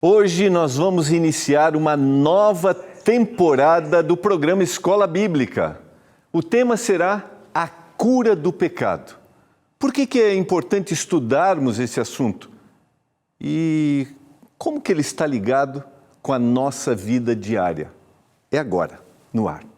Hoje nós vamos iniciar uma nova temporada do programa Escola Bíblica. O tema será a cura do pecado. Por que é importante estudarmos esse assunto? E como que ele está ligado com a nossa vida diária? É agora, no ar.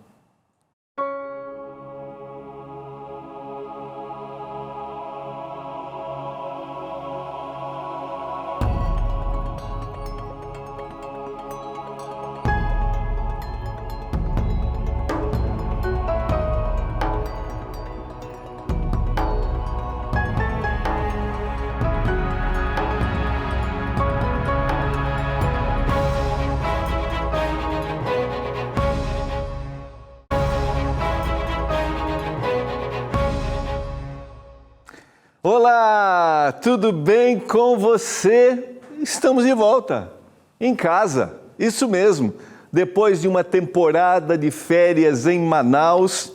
Olá, tudo bem com você? Estamos de volta, em casa, isso mesmo. Depois de uma temporada de férias em Manaus,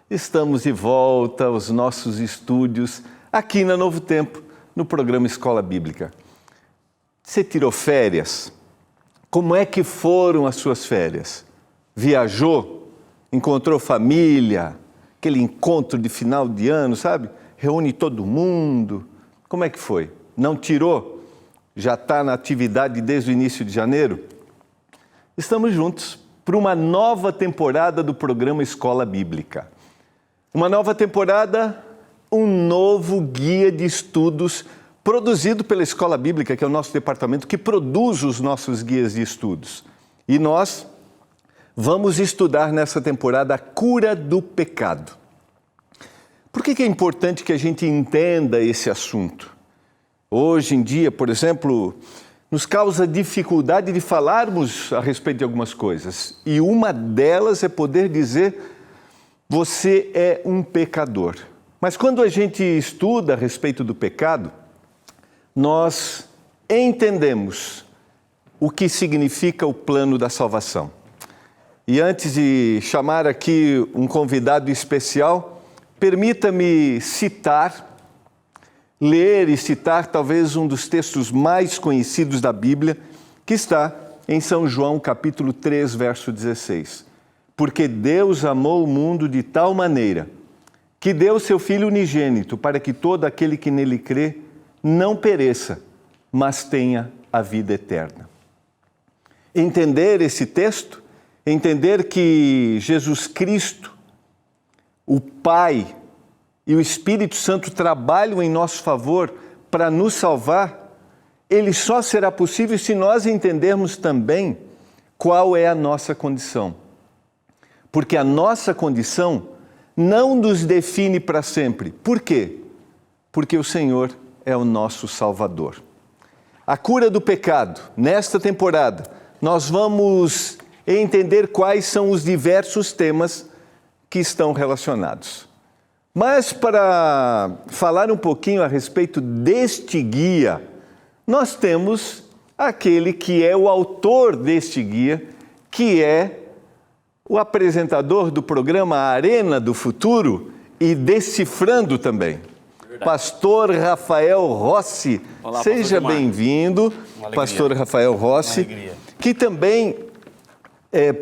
estamos de volta aos nossos estúdios aqui na Novo Tempo, no programa Escola Bíblica. Você tirou férias? Como é que foram as suas férias? Viajou? Encontrou família? Aquele encontro de final de ano, sabe? Reúne todo mundo. Como é que foi? Não tirou? Já está na atividade desde o início de janeiro? Estamos juntos para uma nova temporada do programa Escola Bíblica. Uma nova temporada, um novo guia de estudos produzido pela Escola Bíblica, que é o nosso departamento que produz os nossos guias de estudos. E nós vamos estudar nessa temporada a cura do pecado. Por que é importante que a gente entenda esse assunto? Hoje em dia, por exemplo, nos causa dificuldade de falarmos a respeito de algumas coisas. E uma delas é poder dizer, você é um pecador. Mas quando a gente estuda a respeito do pecado, nós entendemos o que significa o plano da salvação. E antes de chamar aqui um convidado especial, permita-me ler e citar talvez um dos textos mais conhecidos da Bíblia, que está em São João, capítulo 3, verso 16. Porque Deus amou o mundo de tal maneira que deu seu Filho unigênito para que todo aquele que nele crê não pereça, mas tenha a vida eterna. Entender esse texto, entender que Jesus Cristo, o Pai e o Espírito Santo trabalham em nosso favor para nos salvar, ele só será possível se nós entendermos também qual é a nossa condição. Porque a nossa condição não nos define para sempre. Por quê? Porque o Senhor é o nosso Salvador. A cura do pecado, nesta temporada, nós vamos entender quais são os diversos temas que estão relacionados. Mas para falar um pouquinho a respeito deste guia, nós temos aquele que é o autor deste guia, que é o apresentador do programa Arena do Futuro e Decifrando também. Verdade. Pastor Rafael Rossi. Olá, seja bem-vindo, Pastor Rafael Rossi, que também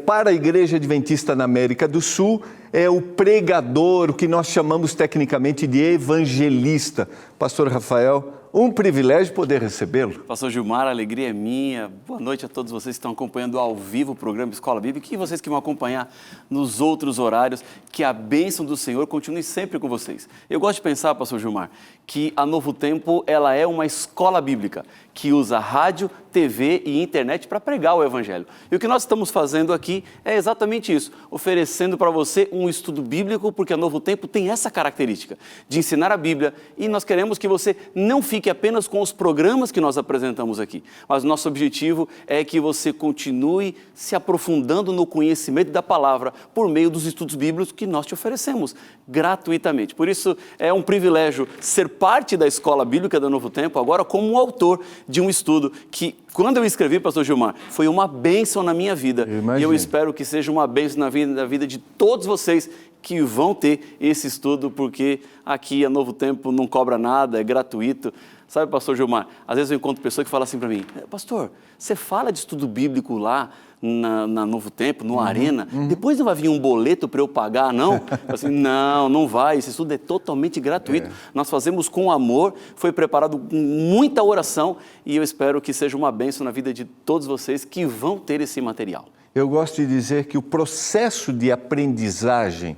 para a Igreja Adventista na América do Sul, é o pregador, o que nós chamamos tecnicamente de evangelista. Pastor Rafael, um privilégio poder recebê-lo. Pastor Gilmar, a alegria é minha. Boa noite a todos vocês que estão acompanhando ao vivo o programa Escola Bíblica e vocês que vão acompanhar nos outros horários. Que a bênção do Senhor continue sempre com vocês. Eu gosto de pensar, Pastor Gilmar, que a Novo Tempo ela é uma escola bíblica que usa rádio, TV e internet para pregar o Evangelho. E o que nós estamos fazendo aqui é exatamente isso, oferecendo para você um estudo bíblico, porque a Novo Tempo tem essa característica de ensinar a Bíblia e nós queremos que você não fique apenas com os programas que nós apresentamos aqui, mas o nosso objetivo é que você continue se aprofundando no conhecimento da palavra por meio dos estudos bíblicos que nós te oferecemos gratuitamente. Por isso é um privilégio ser parte da Escola Bíblica da Novo Tempo, agora como um autor de um estudo que, quando eu escrevi, Pastor Gilmar, foi uma bênção na minha vida. E eu espero que seja uma bênção na vida de todos vocês que vão ter esse estudo, porque aqui a Novo Tempo não cobra nada, é gratuito. Sabe, pastor Gilmar, às vezes eu encontro pessoa que fala assim para mim, pastor, você fala de estudo bíblico lá na Novo Tempo, no Arena, depois não vai vir um boleto para eu pagar, não? Eu assim, não vai, esse estudo é totalmente gratuito. Nós fazemos com amor, foi preparado com muita oração e eu espero que seja uma bênção na vida de todos vocês que vão ter esse material. Eu gosto de dizer que o processo de aprendizagem,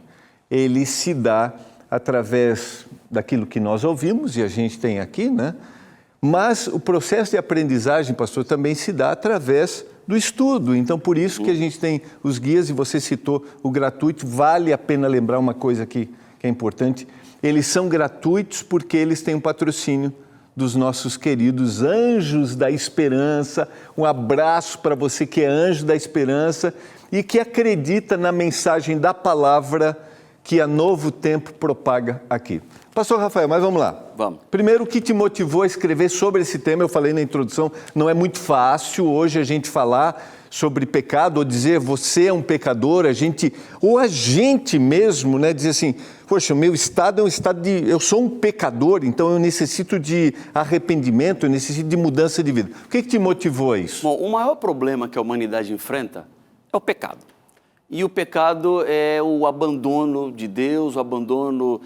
ele se dá através daquilo que nós ouvimos e a gente tem aqui, né? Mas o processo de aprendizagem, pastor, também se dá através do estudo. Então, por isso que a gente tem os guias, e você citou o gratuito. Vale a pena lembrar uma coisa aqui que é importante. Eles são gratuitos porque eles têm um patrocínio dos nossos queridos Anjos da Esperança. Um abraço para você que é Anjo da Esperança e que acredita na mensagem da palavra que a Novo Tempo propaga aqui. Pastor Rafael, mas vamos lá. Vamos. Primeiro, o que te motivou a escrever sobre esse tema? Eu falei na introdução, não é muito fácil hoje a gente falar sobre pecado ou dizer você é um pecador, a gente mesmo, né, dizer assim, poxa, o meu estado é um estado de, eu sou um pecador, então eu necessito de arrependimento, eu necessito de mudança de vida. O que te motivou a isso? Bom, o maior problema que a humanidade enfrenta é o pecado. E o pecado é o abandono de Deus, o abandono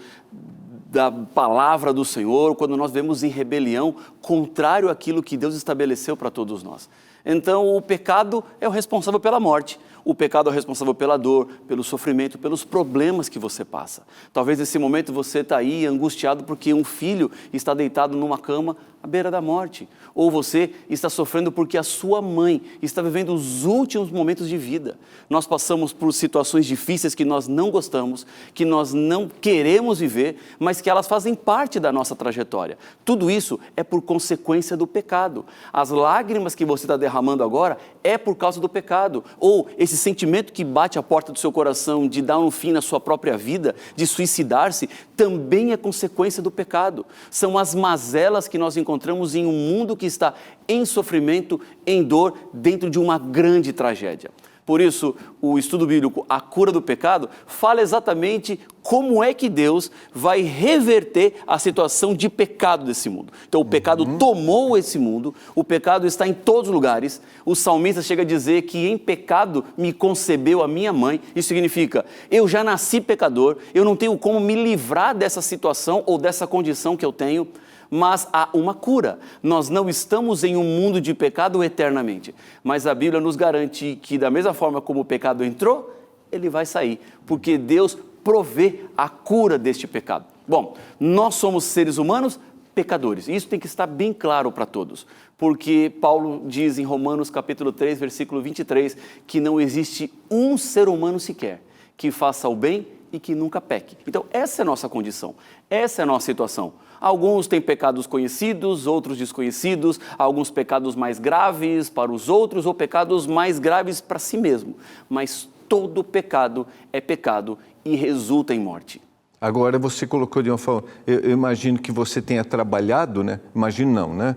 da palavra do Senhor, quando nós vemos em rebelião, contrário àquilo que Deus estabeleceu para todos nós. Então, o pecado é o responsável pela morte. O pecado é o responsável pela dor, pelo sofrimento, pelos problemas que você passa. Talvez nesse momento você está aí angustiado porque um filho está deitado numa cama à beira da morte. Ou você está sofrendo porque a sua mãe está vivendo os últimos momentos de vida. Nós passamos por situações difíceis que nós não gostamos, que nós não queremos viver, mas que elas fazem parte da nossa trajetória. Tudo isso é por consequência do pecado. As lágrimas que você está derramando agora é por causa do pecado. Ou esse sentimento que bate à porta do seu coração de dar um fim na sua própria vida, de suicidar-se, também é consequência do pecado. São as mazelas que nós encontramos em um mundo que está em sofrimento, em dor, dentro de uma grande tragédia. Por isso, o estudo bíblico, A Cura do Pecado, fala exatamente como é que Deus vai reverter a situação de pecado desse mundo. Então, o pecado tomou esse mundo, o pecado está em todos os lugares. O salmista chega a dizer que em pecado me concebeu a minha mãe. Isso significa, eu já nasci pecador, eu não tenho como me livrar dessa situação ou dessa condição que eu tenho. Mas há uma cura. Nós não estamos em um mundo de pecado eternamente. Mas a Bíblia nos garante que da mesma forma como o pecado entrou, ele vai sair. Porque Deus provê a cura deste pecado. Bom, nós somos seres humanos pecadores. E isso tem que estar bem claro para todos. Porque Paulo diz em Romanos capítulo 3, versículo 23, que não existe um ser humano sequer que faça o bem e que nunca peque. Então, essa é a nossa condição. Essa é a nossa situação. Alguns têm pecados conhecidos, outros desconhecidos, alguns pecados mais graves para os outros ou pecados mais graves para si mesmo. Mas todo pecado é pecado e resulta em morte. Agora você colocou de uma forma, eu imagino que você tenha trabalhado, né? Imagino não, né?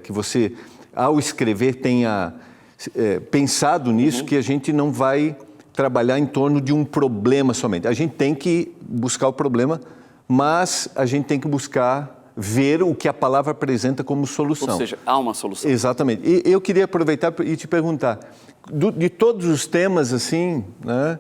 Que você, ao escrever, tenha pensado nisso, que a gente não vai trabalhar em torno de um problema somente. A gente tem que buscar o problema, mas a gente tem que buscar ver o que a palavra apresenta como solução. Ou seja, há uma solução. Exatamente. E eu queria aproveitar e te perguntar, de todos os temas assim, né,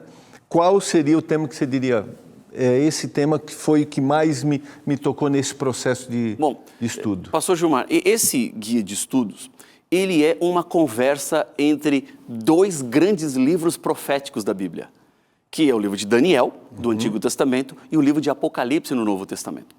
qual seria o tema que você diria, esse tema que foi o que mais me tocou nesse processo de estudo? Pastor Gilmar, esse guia de estudos, ele é uma conversa entre dois grandes livros proféticos da Bíblia, que é o livro de Daniel, do Antigo Testamento, e o livro de Apocalipse, no Novo Testamento.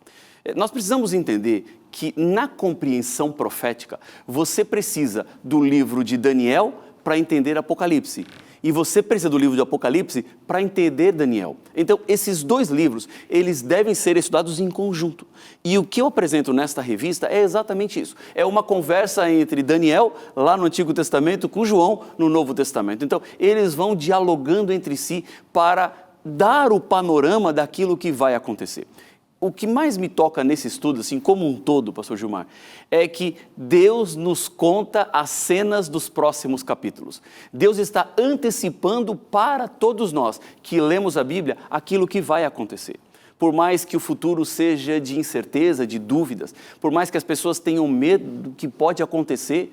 Nós precisamos entender que, na compreensão profética, você precisa do livro de Daniel para entender Apocalipse. E você precisa do livro de Apocalipse para entender Daniel. Então, esses dois livros, eles devem ser estudados em conjunto. E o que eu apresento nesta revista é exatamente isso. É uma conversa entre Daniel, lá no Antigo Testamento, com João, no Novo Testamento. Então, eles vão dialogando entre si para dar o panorama daquilo que vai acontecer. O que mais me toca nesse estudo, assim, como um todo, pastor Gilmar, é que Deus nos conta as cenas dos próximos capítulos. Deus está antecipando para todos nós que lemos a Bíblia aquilo que vai acontecer. Por mais que o futuro seja de incerteza, de dúvidas, por mais que as pessoas tenham medo do que pode acontecer,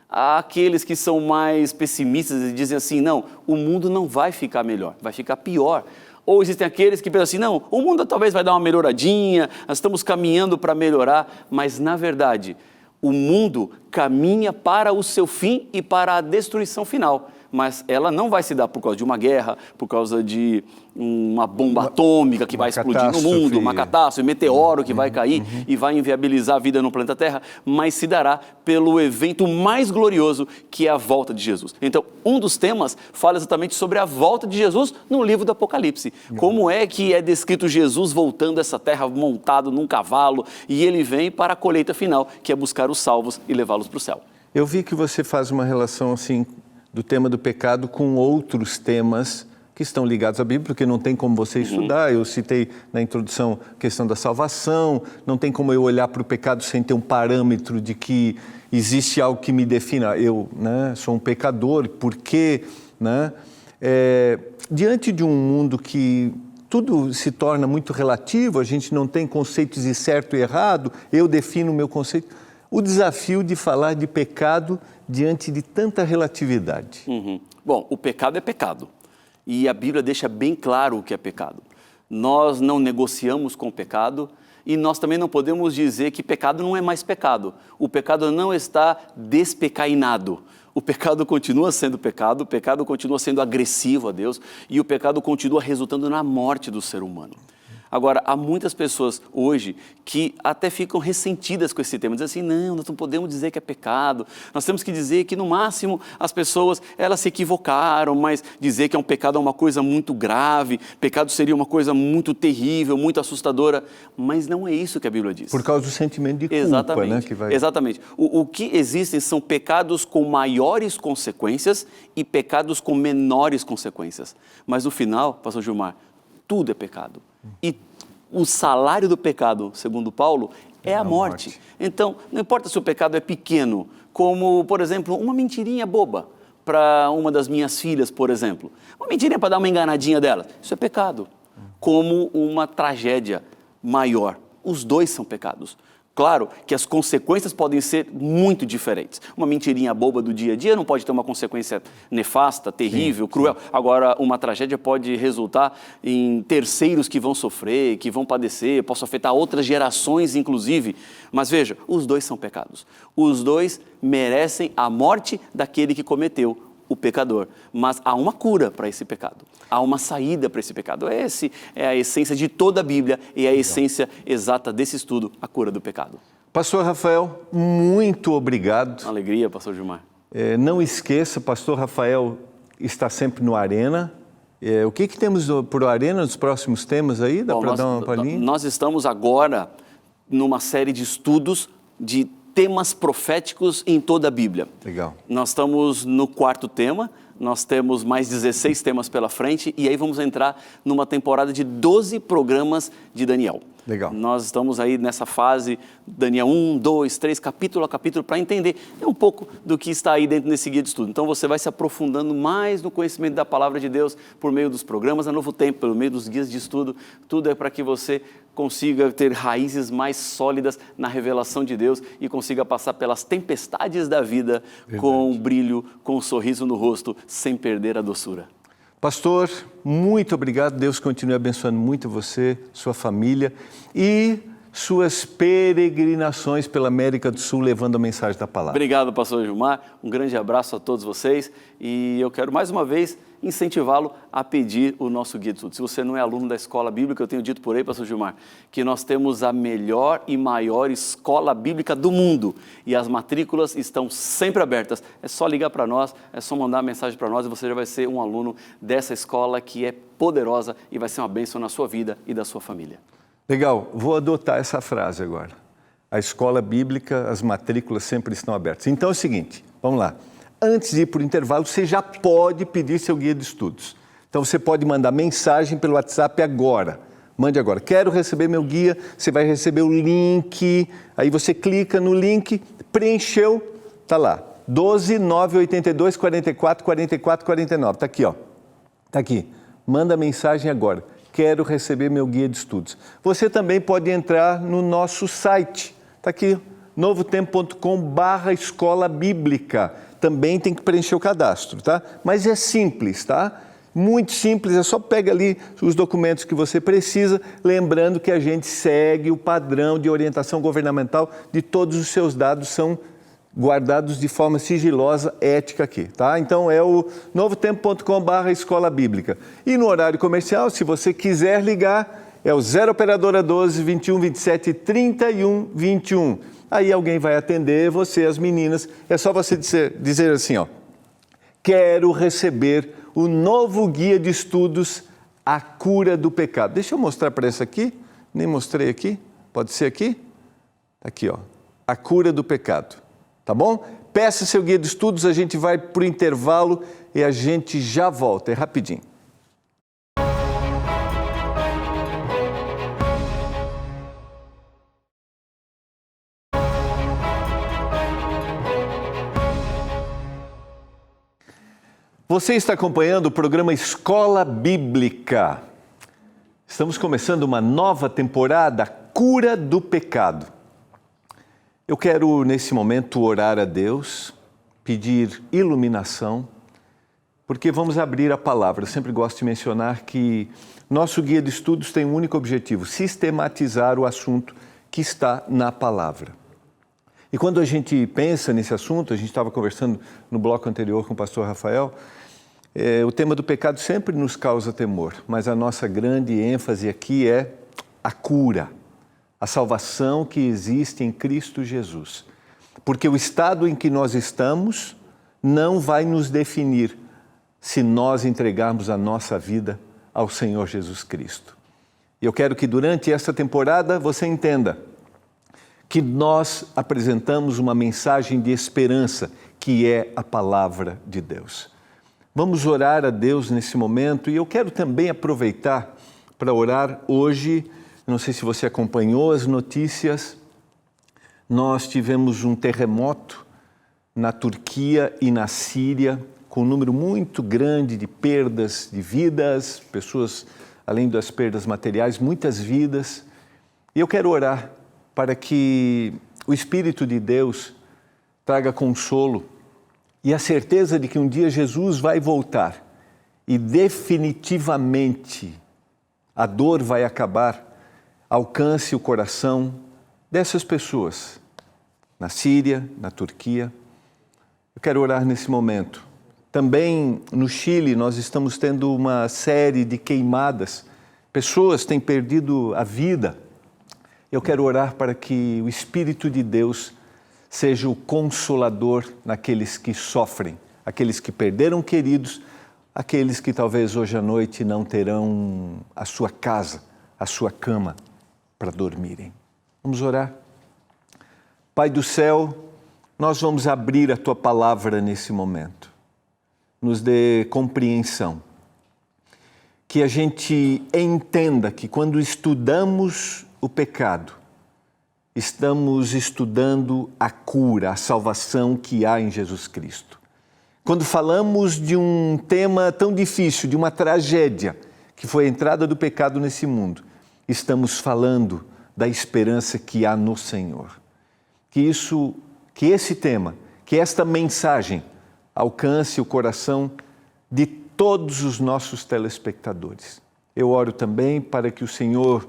há aqueles que são mais pessimistas e dizem assim, não, o mundo não vai ficar melhor, vai ficar pior. Ou existem aqueles que pensam assim, não, o mundo talvez vai dar uma melhoradinha, nós estamos caminhando para melhorar, mas na verdade, o mundo caminha para o seu fim e para a destruição final. Mas ela não vai se dar por causa de uma guerra, por causa de uma bomba atômica que vai explodir no mundo, uma catástrofe, um meteoro que vai cair e vai inviabilizar a vida no planeta Terra, mas se dará pelo evento mais glorioso, que é a volta de Jesus. Então, um dos temas fala exatamente sobre a volta de Jesus no livro do Apocalipse. Como é que é descrito Jesus voltando a essa terra montado num cavalo, e ele vem para a colheita final, que é buscar os salvos e levá-los para o céu. Eu vi que você faz uma relação assim do tema do pecado com outros temas que estão ligados à Bíblia, porque não tem como você estudar. Eu citei na introdução a questão da salvação, não tem como eu olhar para o pecado sem ter um parâmetro de que existe algo que me defina. Eu, né, sou um pecador, por quê? Né? Diante de um mundo que tudo se torna muito relativo, a gente não tem conceitos de certo e errado, eu defino o meu conceito. O desafio de falar de pecado diante de tanta relatividade. Bom, o pecado é pecado. E a Bíblia deixa bem claro o que é pecado. Nós não negociamos com o pecado e nós também não podemos dizer que pecado não é mais pecado. O pecado não está despecainado. O pecado continua sendo pecado, o pecado continua sendo agressivo a Deus e o pecado continua resultando na morte do ser humano. Agora, há muitas pessoas hoje que até ficam ressentidas com esse tema, dizem assim, não, nós não podemos dizer que é pecado, nós temos que dizer que no máximo as pessoas, elas se equivocaram, mas dizer que é um pecado é uma coisa muito grave, pecado seria uma coisa muito terrível, muito assustadora, mas não é isso que a Bíblia diz. Por causa do sentimento de culpa, exatamente, né? Que vai... Exatamente. O que existem são pecados com maiores consequências e pecados com menores consequências, mas no final, pastor Gilmar, tudo é pecado. E o salário do pecado, segundo Paulo, é a morte. Então, não importa se o pecado é pequeno, como, por exemplo, uma mentirinha boba para uma das minhas filhas, por exemplo. Uma mentirinha para dar uma enganadinha dela. Isso é pecado. Como uma tragédia maior. Os dois são pecados. Claro que as consequências podem ser muito diferentes. Uma mentirinha boba do dia a dia não pode ter uma consequência nefasta, terrível, cruel. Agora, uma tragédia pode resultar em terceiros que vão sofrer, que vão padecer, possa afetar outras gerações, inclusive. Mas veja, os dois são pecados. Os dois merecem a morte daquele que cometeu, o pecador. Mas há uma cura para esse pecado. Há uma saída para esse pecado. Essa é a essência de toda a Bíblia e a essência exata desse estudo, a cura do pecado. Pastor Rafael, muito obrigado. Uma alegria, pastor Gilmar. Não esqueça, pastor Rafael está sempre no Arena. O que temos por Arena nos próximos temas aí? Dá para dar uma palhinha? Nós estamos agora numa série de estudos de temas proféticos em toda a Bíblia. Legal. Nós estamos no 4º tema, nós temos mais 16 temas pela frente e aí vamos entrar numa temporada de 12 programas de Daniel. Legal. Nós estamos aí nessa fase, Daniel 1, 2, 3, capítulo a capítulo, para entender um pouco do que está aí dentro desse guia de estudo. Então você vai se aprofundando mais no conhecimento da Palavra de Deus por meio dos programas a Novo Tempo, pelo meio dos guias de estudo. Tudo é para que você consiga ter raízes mais sólidas na revelação de Deus e consiga passar pelas tempestades da vida com um brilho, com um sorriso no rosto, sem perder a doçura. Pastor, muito obrigado. Deus continue abençoando muito você, sua família e suas peregrinações pela América do Sul, levando a mensagem da palavra. Obrigado, pastor Gilmar. Um grande abraço a todos vocês e eu quero mais uma vez incentivá-lo a pedir o nosso guia de estudo. Se você não é aluno da escola bíblica, eu tenho dito por aí, pastor Gilmar, que nós temos a melhor e maior escola bíblica do mundo e as matrículas estão sempre abertas. É só ligar para nós, é só mandar uma mensagem para nós e você já vai ser um aluno dessa escola que é poderosa e vai ser uma bênção na sua vida e da sua família. Legal, vou adotar essa frase agora. A escola bíblica, as matrículas sempre estão abertas. Então é o seguinte, vamos lá. Antes de ir para o intervalo, você já pode pedir seu guia de estudos. Então você pode mandar mensagem pelo WhatsApp agora. Mande agora. Quero receber meu guia, você vai receber o link. Aí você clica no link, preencheu, tá lá. 12 982 44 44 49. Tá aqui, ó. Tá aqui. Manda mensagem agora. quero receber meu guia de estudos. Você também pode entrar no nosso site, está aqui, novotempo.com/escola bíblica. Também tem que preencher o cadastro, tá? Mas é simples, tá? Muito simples, é só pega ali os documentos que você precisa, lembrando que a gente segue o padrão de orientação governamental de todos os seus dados são guardados de forma sigilosa, ética aqui, tá? Então é o novotempo.com/escola bíblica. E no horário comercial, se você quiser ligar, é o 0 operadora 12 21 27 31 21. Aí alguém vai atender você, as meninas. É só você dizer assim, ó: quero receber o novo guia de estudos, A Cura do Pecado. Deixa eu mostrar para essa aqui. Nem mostrei aqui. Pode ser aqui? Aqui, ó. A Cura do Pecado. Tá bom? Peça seu guia de estudos, a gente vai para o intervalo e a gente já volta. É rapidinho. Você está acompanhando o programa Escola Bíblica. Estamos começando uma nova temporada, Cura do Pecado. Eu quero, nesse momento, orar a Deus, pedir iluminação, porque vamos abrir a palavra. Eu sempre gosto de mencionar que nosso guia de estudos tem um único objetivo: sistematizar o assunto que está na palavra. E quando a gente pensa nesse assunto, a gente estava conversando no bloco anterior com o pastor Rafael, o tema do pecado sempre nos causa temor, mas a nossa grande ênfase aqui é a cura, a salvação que existe em Cristo Jesus. Porque o estado em que nós estamos não vai nos definir se nós entregarmos a nossa vida ao Senhor Jesus Cristo. E eu quero que durante esta temporada você entenda que nós apresentamos uma mensagem de esperança, que é a palavra de Deus. Vamos orar a Deus nesse momento e eu quero também aproveitar para orar hoje. Não sei se você acompanhou as notícias, nós tivemos um terremoto na Turquia e na Síria, com um número muito grande de perdas de vidas, pessoas, além das perdas materiais, muitas vidas. E eu quero orar para que o Espírito de Deus traga consolo e a certeza de que um dia Jesus vai voltar e definitivamente a dor vai acabar, alcance o coração dessas pessoas, na Síria, na Turquia. Eu quero orar nesse momento. Também no Chile nós estamos tendo uma série de queimadas, pessoas têm perdido a vida. Eu quero orar para que o Espírito de Deus seja o consolador naqueles que sofrem, aqueles que perderam queridos, aqueles que talvez hoje à noite não terão a sua casa, a sua cama para dormirem. Vamos orar? Pai do céu, nós vamos abrir a Tua palavra nesse momento. Nos dê compreensão. Que a gente entenda que quando estudamos o pecado, estamos estudando a cura, a salvação que há em Jesus Cristo. Quando falamos de um tema tão difícil, de uma tragédia, que foi a entrada do pecado nesse mundo, estamos falando da esperança que há no Senhor. Que esse tema, que esta mensagem alcance o coração de todos os nossos telespectadores. Eu oro também para que o Senhor,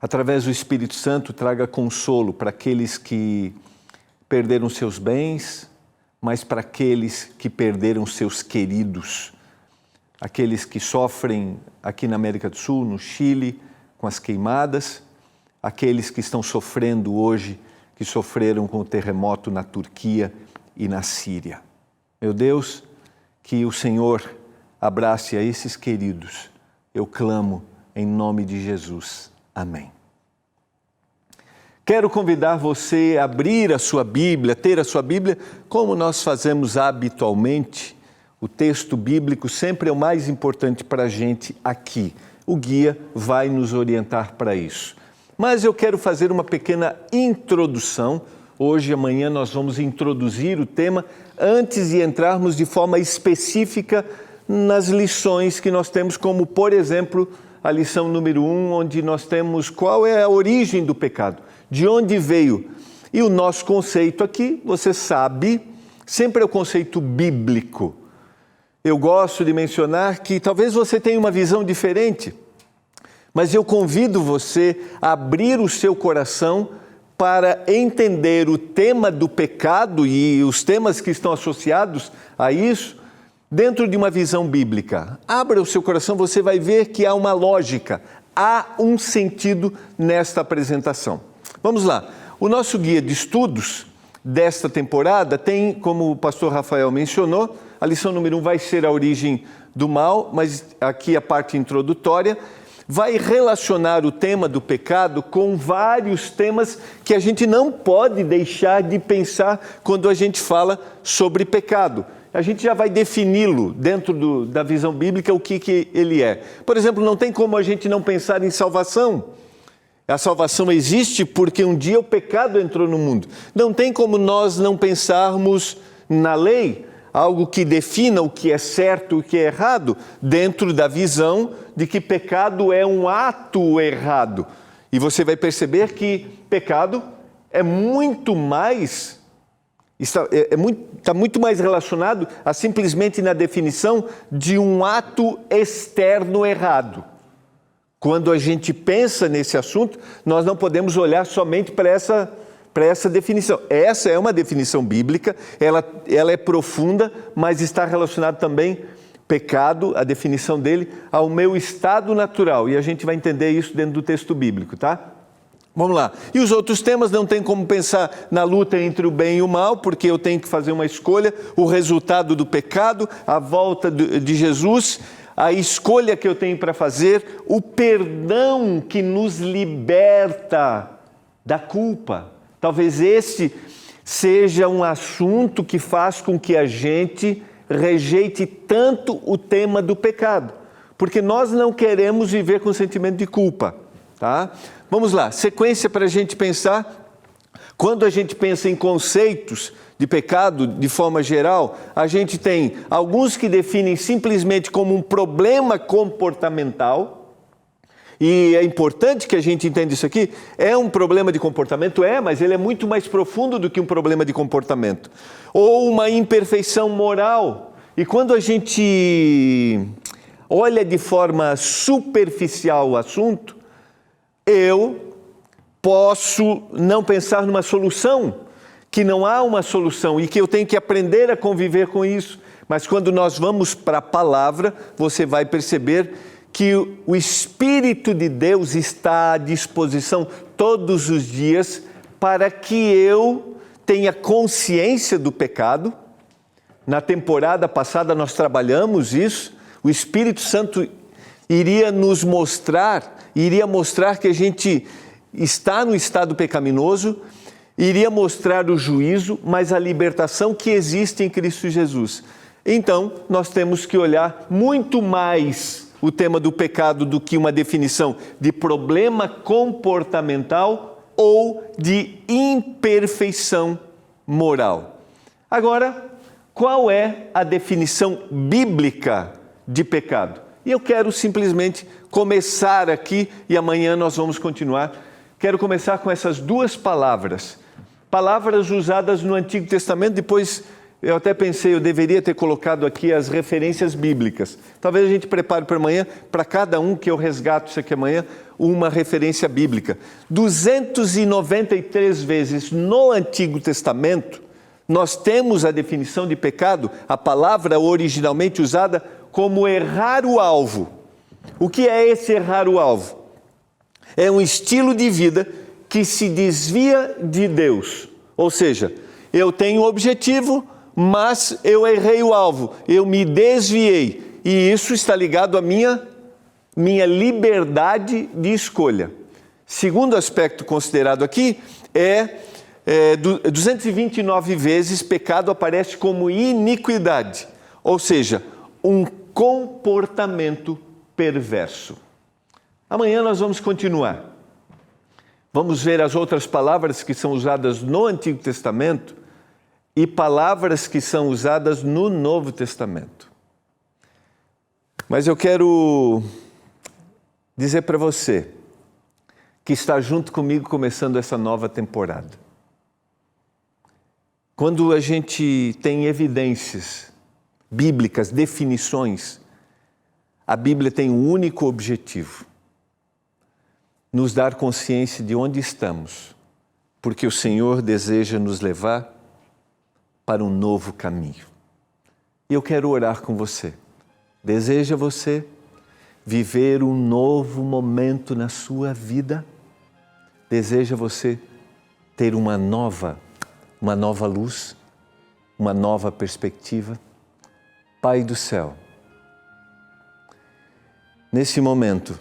através do Espírito Santo, traga consolo para aqueles que perderam seus bens, mas para aqueles que perderam seus queridos, aqueles que sofrem aqui na América do Sul, no Chile, com as queimadas, aqueles que estão sofrendo hoje, que sofreram com o terremoto na Turquia e na Síria. Meu Deus, que o Senhor abrace a esses queridos. Eu clamo em nome de Jesus. Amém. Quero convidar você a abrir a sua Bíblia, ter a sua Bíblia, como nós fazemos habitualmente. O texto bíblico sempre é o mais importante para a gente aqui. O guia vai nos orientar para isso. Mas eu quero fazer uma pequena introdução. Hoje e amanhã nós vamos introduzir o tema antes de entrarmos de forma específica nas lições que nós temos, como, por exemplo, a lição número 1, onde nós temos qual é a origem do pecado, de onde veio. E o nosso conceito aqui, você sabe, sempre é o conceito bíblico. Eu gosto de mencionar que talvez você tenha uma visão diferente, mas eu convido você a abrir o seu coração para entender o tema do pecado e os temas que estão associados a isso dentro de uma visão bíblica. Abra o seu coração, você vai ver que há uma lógica, há um sentido nesta apresentação. Vamos lá. O nosso guia de estudos desta temporada tem, como o pastor Rafael mencionou, a lição número 1 vai ser a origem do mal, mas aqui a parte introdutória vai relacionar o tema do pecado com vários temas que a gente não pode deixar de pensar quando a gente fala sobre pecado. A gente já vai defini-lo dentro da visão bíblica o que ele é. Por exemplo, não tem como a gente não pensar em salvação. A salvação existe porque um dia o pecado entrou no mundo. Não tem como nós não pensarmos na lei, algo que defina o que é certo e o que é errado, dentro da visão de que pecado é um ato errado. E você vai perceber que pecado é muito mais, está muito mais relacionado a simplesmente na definição de um ato externo errado. Quando a gente pensa nesse assunto, nós não podemos olhar somente para essa definição. Essa é uma definição bíblica, ela é profunda, mas está relacionado também, pecado, a definição dele, ao meu estado natural. E a gente vai entender isso dentro do texto bíblico, tá? Vamos lá. E os outros temas não tem como pensar na luta entre o bem e o mal, porque eu tenho que fazer uma escolha, o resultado do pecado, a volta de Jesus, a escolha que eu tenho para fazer, o perdão que nos liberta da culpa. Talvez esse seja um assunto que faz com que a gente rejeite tanto o tema do pecado, porque nós não queremos viver com sentimento de culpa, tá? Vamos lá, sequência para a gente pensar. Quando a gente pensa em conceitos de pecado, de forma geral, a gente tem alguns que definem simplesmente como um problema comportamental. E é importante que a gente entenda isso aqui. É um problema de comportamento? É, mas ele é muito mais profundo do que um problema de comportamento. Ou uma imperfeição moral. E quando a gente olha de forma superficial o assunto, eu posso não pensar numa solução, que não há uma solução e que eu tenho que aprender a conviver com isso. Mas quando nós vamos para a palavra, você vai perceber que o Espírito de Deus está à disposição todos os dias para que eu tenha consciência do pecado. Na temporada passada nós trabalhamos isso. O Espírito Santo iria mostrar que a gente está no estado pecaminoso, iria mostrar o juízo, mas a libertação que existe em Cristo Jesus. Então, nós temos que olhar muito mais o tema do pecado do que uma definição de problema comportamental ou de imperfeição moral. Agora, qual é a definição bíblica de pecado? E eu quero simplesmente começar aqui e amanhã nós vamos continuar. Quero começar com essas duas palavras usadas no Antigo Testamento. Depois eu até pensei, eu deveria ter colocado aqui as referências bíblicas. Talvez a gente prepare para amanhã, para cada um que eu resgato isso aqui amanhã, uma referência bíblica. 293 vezes no Antigo Testamento, nós temos a definição de pecado, a palavra originalmente usada como errar o alvo. O que é esse errar o alvo? É um estilo de vida que se desvia de Deus. Ou seja, eu tenho um objetivo, mas eu errei o alvo, eu me desviei. E isso está ligado à minha liberdade de escolha. Segundo aspecto considerado aqui, 229 vezes pecado aparece como iniquidade. Ou seja, um comportamento perverso. Amanhã nós vamos continuar. Vamos ver as outras palavras que são usadas no Antigo Testamento e palavras que são usadas no Novo Testamento. Mas eu quero dizer para você que está junto comigo começando essa nova temporada. Quando a gente tem evidências bíblicas, definições, a Bíblia tem um único objetivo: nos dar consciência de onde estamos, porque o Senhor deseja nos levar para um novo caminho. E eu quero orar com você. Deseja você viver um novo momento na sua vida? Deseja você ter uma nova luz, uma nova perspectiva? Pai do céu, nesse momento,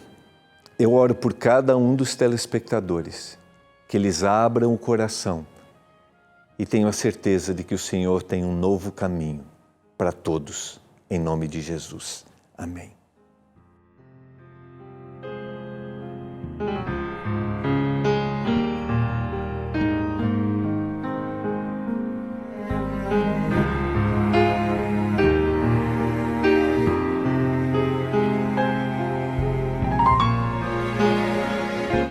eu oro por cada um dos telespectadores, que eles abram o coração e tenham a certeza de que o Senhor tem um novo caminho para todos, em nome de Jesus. Amém.